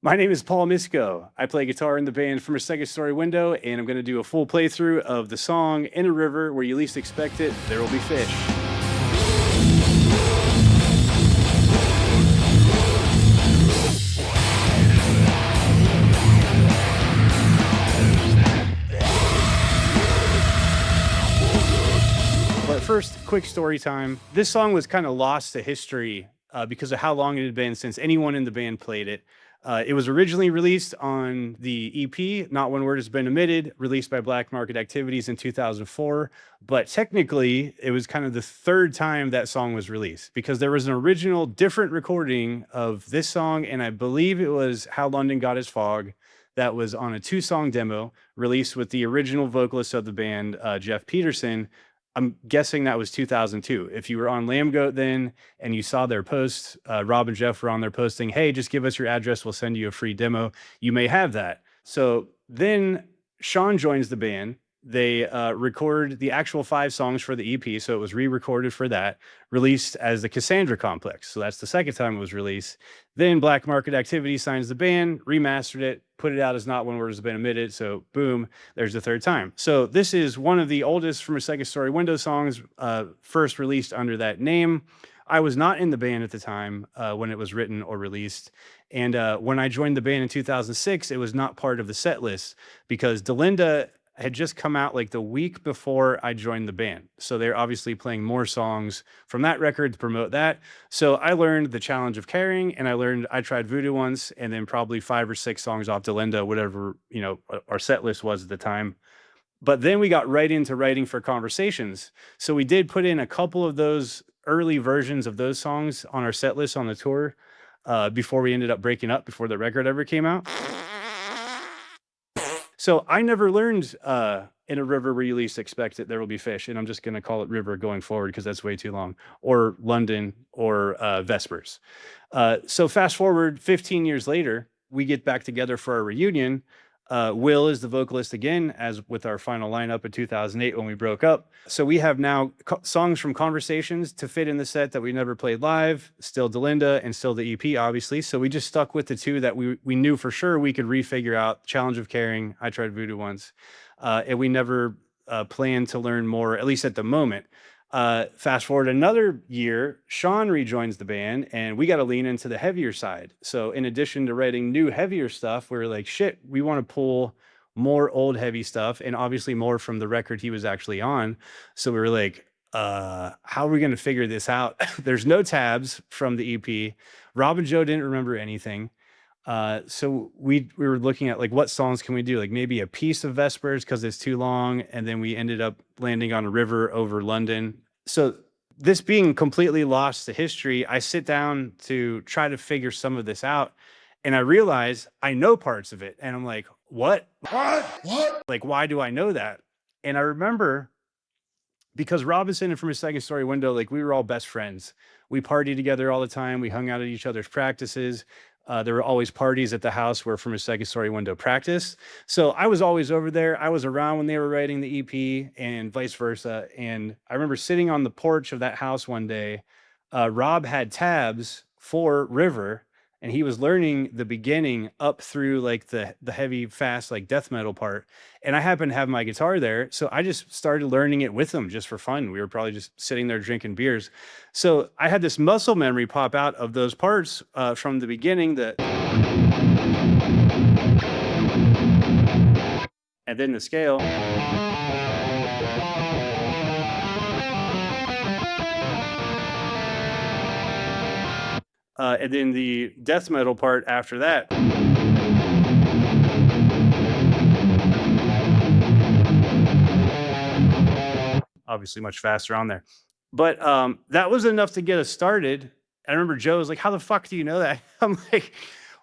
My name is Paul Misko. I play guitar in the band From a Second Story Window, and I'm going to do a full playthrough of the song In a River Where You Least Expect It, There Will Be Fish. But first, quick story time. This song was kind of lost to history because of how long it had been since anyone in the band played it. It was originally released on the EP, Not One Word Has Been Omitted, released by Black Market Activities in 2004. But technically, it was kind of the third time that song was released because there was an original different recording of this song, and I believe it was How London Got His Fog, that was on a 2-song demo released with the original vocalist of the band, Jeff Peterson. I'm guessing that was 2002. If you were on Lambgoat then and you saw their post, Rob and Jeff were on there posting, hey, just give us your address. We'll send you a free demo. You may have that. So then Sean joins the band. They record the actual 5 songs for the EP. So it was re-recorded for that, released as the Cassandra Complex. So that's the second time it was released. Then Black Market Activity signs the band, remastered it, put it out as Not One Word Has Been Omitted. So boom, there's the third time. So this is one of the oldest From a Second Story Window songs, first released under that name. I was not in the band at the time when it was written or released. And when I joined the band in 2006, it was not part of the set list because Delinda had just come out like the week before I joined the band. So they're obviously playing more songs from that record to promote that. So I learned The Challenge of Caring, and I learned I Tried Voodoo Once, and then probably 5 or 6 songs off Delinda, whatever, our set list was at the time. But then we got right into writing for Conversations. So we did put in a couple of those early versions of those songs on our set list on the tour before we ended up breaking up, before the record ever came out. So I never learned In a River Where You Least Expect It, There Will Be Fish. And I'm just going to call it River going forward because that's way too long. Or London or Vespers. So fast forward 15 years later, we get back together for our reunion. Will is the vocalist again, as with our final lineup in 2008 when we broke up. So we have now songs from Conversations to fit in the set that we never played live, still Delinda and still the EP, obviously. So we just stuck with the 2 that we knew for sure we could refigure out, Challenge of Caring, I Tried Voodoo Once. And we never planned to learn more, at least at the moment. Fast forward another year, Sean rejoins the band and we got to lean into the heavier side. So in addition to writing new heavier stuff, we were like, shit, we want to pull more old heavy stuff and obviously more from the record he was actually on. So we were like, how are we going to figure this out? There's no tabs from the EP. Rob and Joe didn't remember anything. So we were looking at like, what songs can we do? Like maybe a piece of Vespers because it's too long. And then we ended up landing on a River over London. So this being completely lost to history, I sit down to try to figure some of this out. And I realize I know parts of it. And I'm like, what? Like, why do I know that? And I remember because Robinson and From a Second Story Window, like we were all best friends. We partied together all the time. We hung out at each other's practices. There were always parties at the house where From a Second Story Window practiced. So I was always over there. I was around when they were writing the EP and vice versa. And I remember sitting on the porch of that house one day. Rob had tabs for River and he was learning the beginning up through like the heavy, fast, like death metal part. And I happened to have my guitar there. So I just started learning it with him just for fun. We were probably just sitting there drinking beers. So I had this muscle memory pop out of those parts from the beginning that, and then the scale. And then the death metal part after that. Obviously much faster on there. But that was enough to get us started. I remember Joe was like, how the fuck do you know that? I'm like,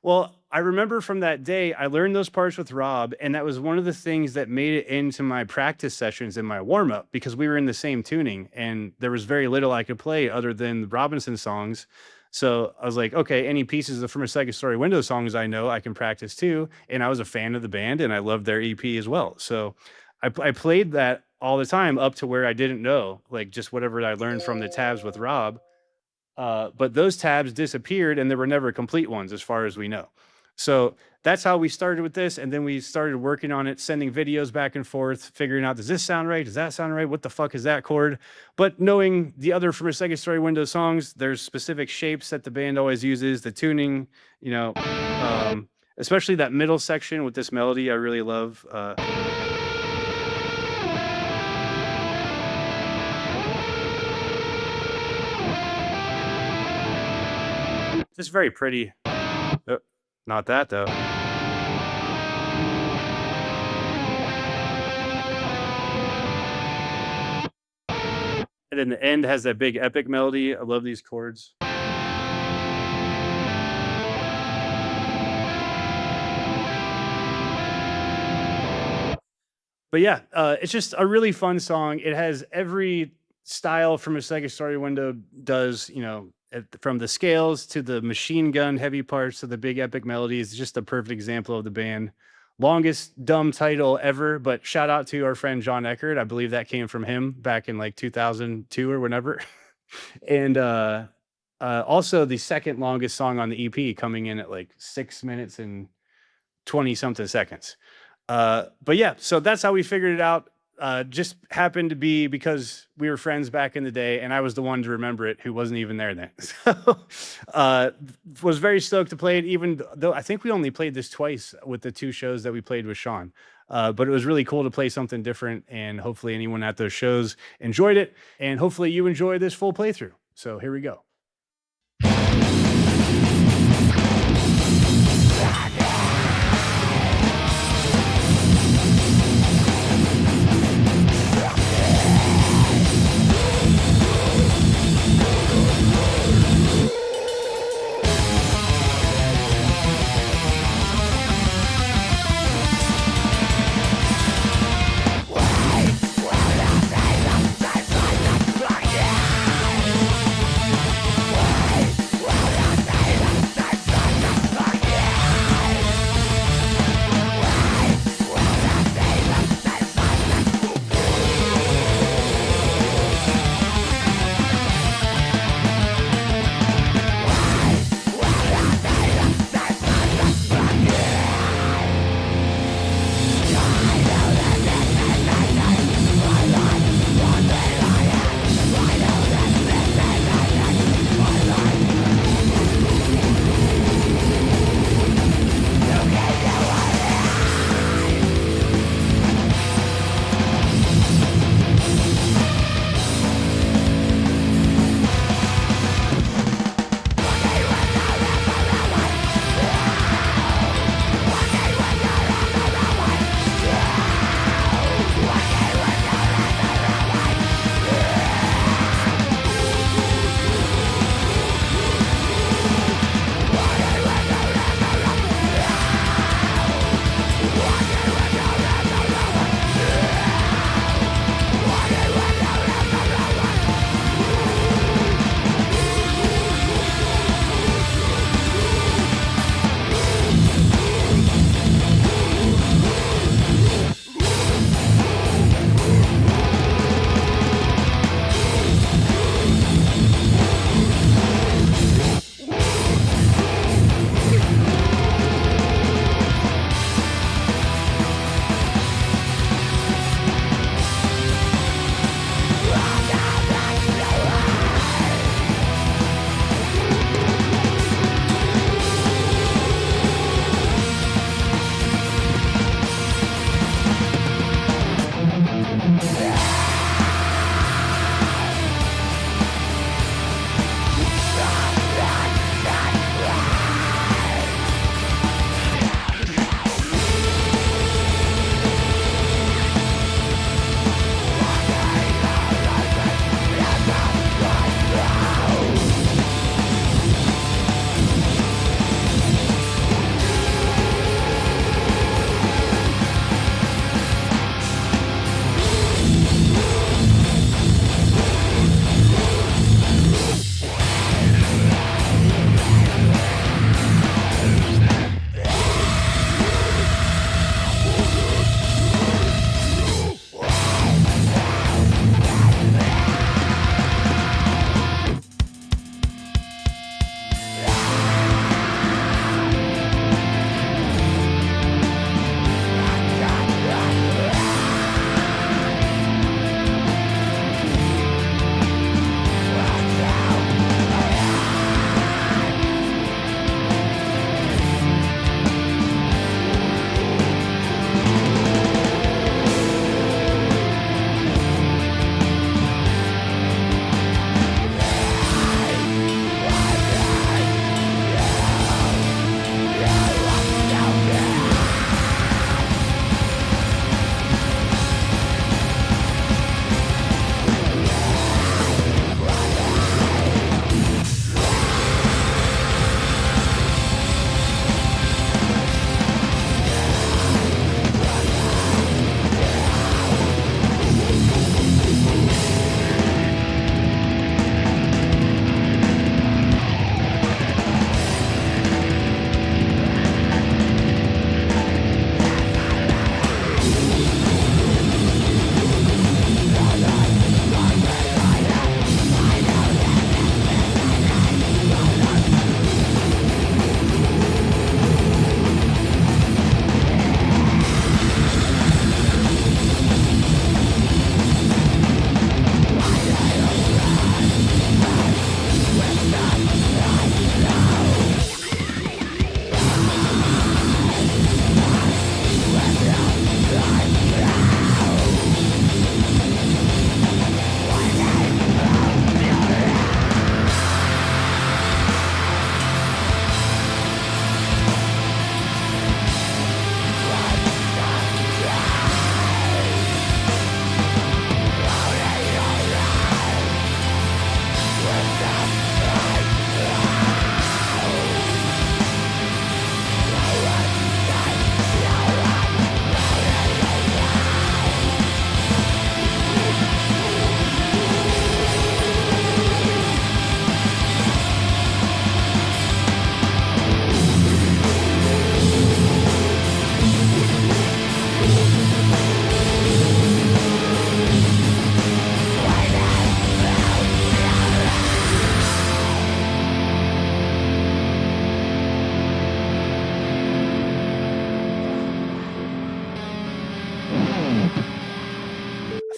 well, I remember from that day, I learned those parts with Rob. And that was one of the things that made it into my practice sessions in my warm up because we were in the same tuning and there was very little I could play other than the Robinson songs. So I was like, okay, any pieces of From a Second Story Window songs I know I can practice too. And I was a fan of the band and I loved their EP as well. So I played that all the time up to where I didn't know, like just whatever I learned from the tabs with Rob. But those tabs disappeared and there were never complete ones as far as we know. So that's how we started with this. And then we started working on it, sending videos back and forth, figuring out, does this sound right? Does that sound right? What the fuck is that chord? But knowing the other From a Second Story Window songs, there's specific shapes that the band always uses, the tuning, you know, especially that middle section with this melody, I really love. Just very pretty. Not that though. And then the end has that big epic melody. I love these chords. But yeah, it's just a really fun song. It has every style From a Second Story Window does, you know, from the scales to the machine gun heavy parts to the big epic melodies. It's just a perfect example of the band. Longest dumb title ever, but shout out to our friend John Eckert. I believe that came from him back in like 2002 or whenever. And also the second longest song on the EP, coming in at like 6 minutes and 20 something seconds. But yeah, so that's how we figured it out. Just happened to be because we were friends back in the day, and I was the one to remember it who wasn't even there then. So was very stoked to play it, even though I think we only played this twice with the 2 shows that we played with Sean. But it was really cool to play something different, and hopefully anyone at those shows enjoyed it, and hopefully you enjoy this full playthrough. So here we go.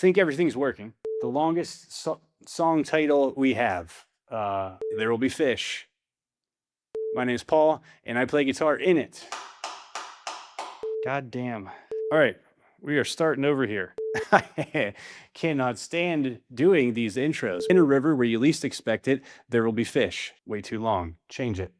think everything's working. The longest song title we have, There Will Be Fish. My name is Paul, and I play guitar in it. God damn. All right, we are starting over here. I cannot stand doing these intros. In a river where you least expect it, there will be fish. Way too long. Change it.